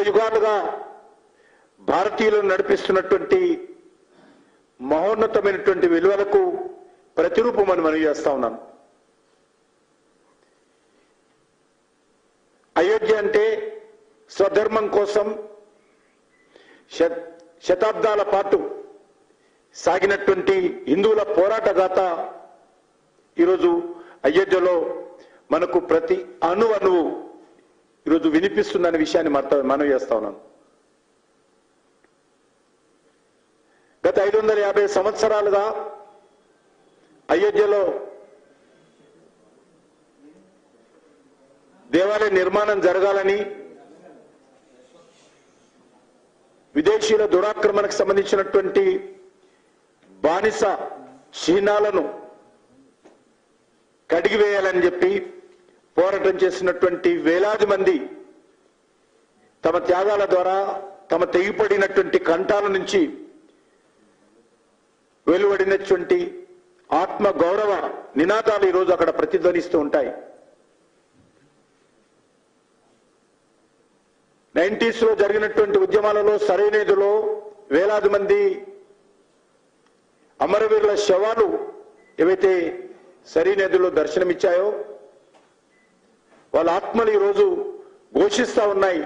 యుగాలుగా భారతీయులను నడిపిస్తున్నటువంటి మహోన్నతమైనటువంటి విలువలకు ప్రతిరూపమని మనం చేస్తా ఉన్నాను. అయోధ్య అంటే స్వధర్మం కోసం శతాబ్దాల పాటు సాగినటువంటి హిందువుల పోరాట గాథ ఈరోజు అయోధ్యలో మనకు ప్రతి అణువు ఈరోజు వినిపిస్తుందనే విషయాన్ని మనం చేస్తా ఉన్నాను. గత 550 సంవత్సరాలుగా అయోధ్యలో దేవాలయ నిర్మాణం జరగాలని విదేశీయుల దురాక్రమణకు సంబంధించినటువంటి బానిస చిహ్నాలను కడిగివేయాలని చెప్పి పోరాటం చేసినటువంటి వేలాది మంది తమ త్యాగాల ద్వారా తమ తెగిపడినటువంటి కంఠాల నుంచి వెలువడినటువంటి ఆత్మ గౌరవ నినాదాలు ఈరోజు అక్కడ ప్రతిధ్వనిస్తూ ఉంటాయి. 90s లో జరిగినటువంటి ఉద్యమాలలో సరైనదిలో వేలాది మంది అమరవీరుల శవాలు ఏవైతే సరైనదిలో దర్శనమిచ్చాయో వాళ్ళ ఆత్మలు ఈరోజు ఘోషిస్తా ఉన్నాయి.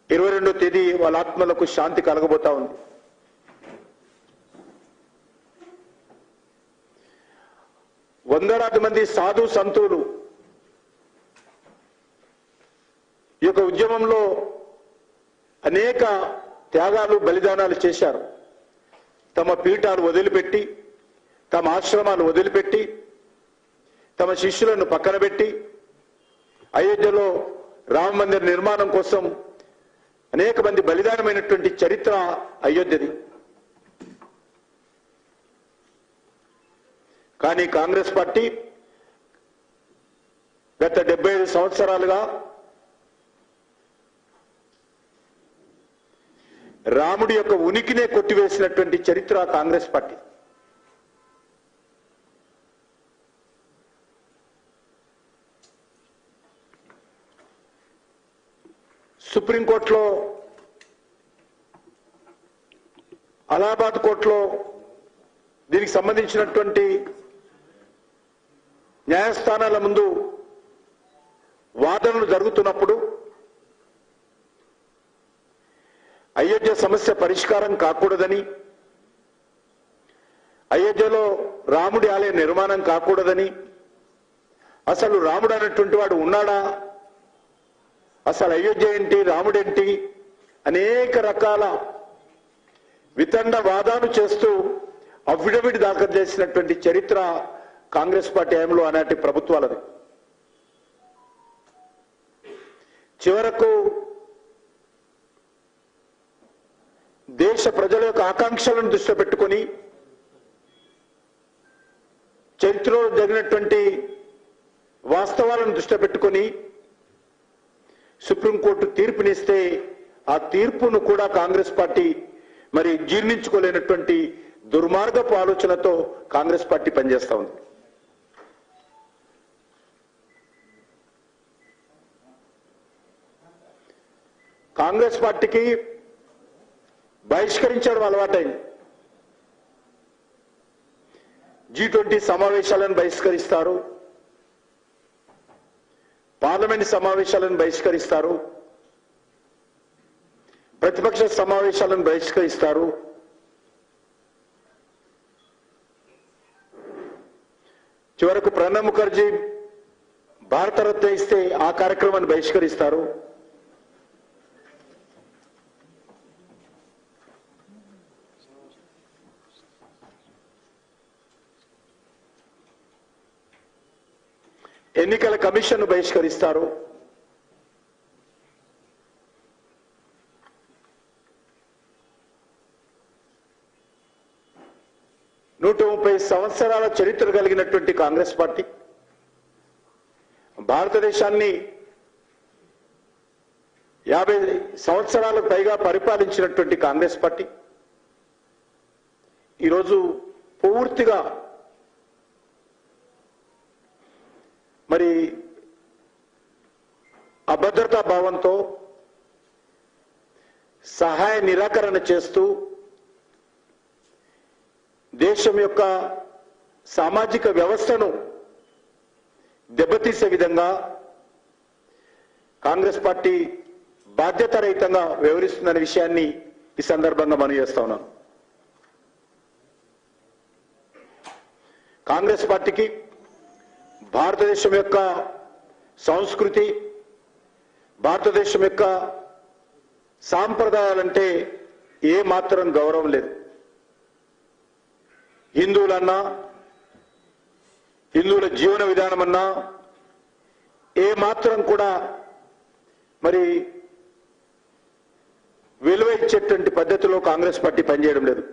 22వ తేదీ వాళ్ళ ఆత్మలకు శాంతి కలగబోతా ఉంది. వందలాది మంది సాధు సంతులు ఈ యొక్క ఉద్యమంలో అనేక త్యాగాలు బలిదానాలు చేశారు. తమ పీఠాలు వదిలిపెట్టి, తమ ఆశ్రమాలు వదిలిపెట్టి, తమ శిష్యులను పక్కన పెట్టి అయోధ్యలో రామ మందిర నిర్మాణం కోసం అనేక మంది బలిదానమైనటువంటి చరిత్ర అయోధ్యది. కానీ కాంగ్రెస్ పార్టీ గత 75 సంవత్సరాలుగా రాముడి యొక్క ఉనికినే కొట్టివేసినటువంటి చరిత్ర కాంగ్రెస్ పార్టీ. సుప్రీంకోర్టులో, అలహాబాద్ కోర్టులో దీనికి సంబంధించినటువంటి న్యాయస్థానాల ముందు వాదనలు జరుగుతున్నప్పుడు అయోధ్య సమస్య పరిష్కారం కాకూడదని, అయోధ్యలో రాముడి ఆలయ నిర్మాణం కాకూడదని, అసలు రాముడు అనేటువంటి వాడు ఉన్నాడా, అసలు అయోధ్య ఏంటి, రాముడేంటి, అనేక రకాల వితండ వాదాలు చేస్తూ అఫిడవిట్ దాఖలు చేసినటువంటి చరిత్ర కాంగ్రెస్ పార్టీ హయాంలో ఆనాటి ప్రభుత్వాలది. చివరకు దేశ ప్రజల యొక్క ఆకాంక్షలను దృష్టిలో పెట్టుకొని చరిత్రలో జరిగినటువంటి వాస్తవాలను దృష్టిలో పెట్టుకొని సుప్రీంకోర్టు తీర్పునిస్తే ఆ తీర్పును కూడా కాంగ్రెస్ పార్టీ మరి జీర్ణించుకోలేనటువంటి దుర్మార్గపు ఆలోచనతో కాంగ్రెస్ పార్టీ పనిచేస్తా ఉంది. కాంగ్రెస్ పార్టీకి బహిష్కరించడం అలవాటైంది. G20 సమావేశాలను బహిష్కరిస్తారు, పార్లమెంట్ సమావేశాలను బహిష్కరిస్తారు, ప్రతిపక్ష సమావేశాలను బహిష్కరిస్తారు. చివరకు ప్రణబ్ ముఖర్జీ భారతరత్న ఇస్తే ఆ కార్యక్రమాన్ని బహిష్కరిస్తారు. ఎన్నికల కమిషన్ బహిష్కరిస్తారు. నూట 30 సంవత్సరాల చరిత్ర కలిగినటువంటి కాంగ్రెస్ పార్టీ, భారతదేశాన్ని 50 సంవత్సరాలకు పైగా పరిపాలించినటువంటి కాంగ్రెస్ పార్టీ ఈరోజు పూర్తిగా మరి అభద్రతా భావంతో, సహాయ నిరాకరణ చేస్తూ దేశం యొక్క సామాజిక వ్యవస్థను దెబ్బతీసే విధంగా కాంగ్రెస్ పార్టీ బాధ్యతారహితంగా వ్యవహరిస్తుందనే విషయాన్ని ఈ సందర్భంగా మనవి చేస్తా ఉన్నాను. కాంగ్రెస్ పార్టీకి భారతదేశం యొక్క సంస్కృతి, భారతదేశం యొక్క సాంప్రదాయాలంటే ఏ మాత్రం గౌరవం లేదు. హిందువులన్నా, హిందువుల జీవన విధానం అన్నా ఏ మాత్రం కూడా మరి విలువ ఇచ్చేటువంటి పద్ధతిలో కాంగ్రెస్ పార్టీ పనిచేయడం లేదు.